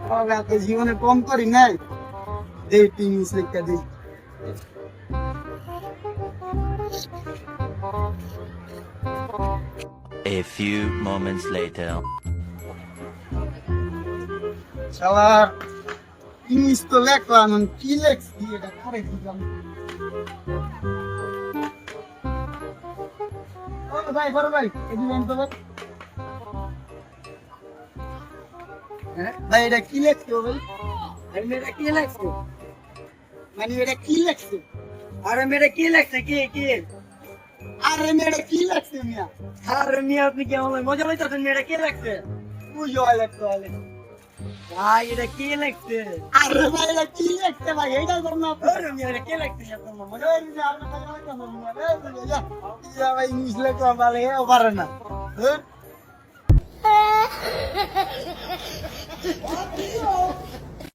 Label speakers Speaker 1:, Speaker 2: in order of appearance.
Speaker 1: এত জীবনে কম করি নাই দেই টিনিস লেখা দেই
Speaker 2: A few moments later.
Speaker 1: শালা টিনিস তো লেখলাম কি লেখছি এটা করে দিলাম ও ভাই বড় ভাই এদিকে তো ভাই হ্যাঁ ভাই এটা কি লেখছো ভাই
Speaker 3: আমি এটা কি লাগছে?
Speaker 1: মানে এটা কি লেখছো
Speaker 3: আরে মেয়েটা কি লাগছে? কি?
Speaker 1: আরে মেয়েটা কি লেখছে মিয়া
Speaker 3: আরে মেয়ে আপনি কি আমার মজা পাইতেছেন? মেয়েটা কি লাগছে?
Speaker 1: বুঝো লেখছো
Speaker 3: ভাই এটা কি লাগছে?
Speaker 1: আরে ভাই এটা কি লেখছে ভাই এইটা করুন না
Speaker 3: আরে মেয়ে এটা কি লাগছে? আপনার মজা
Speaker 1: ভাই ইংলিশ লেখা ভালো ও পারে না হ্যাঁ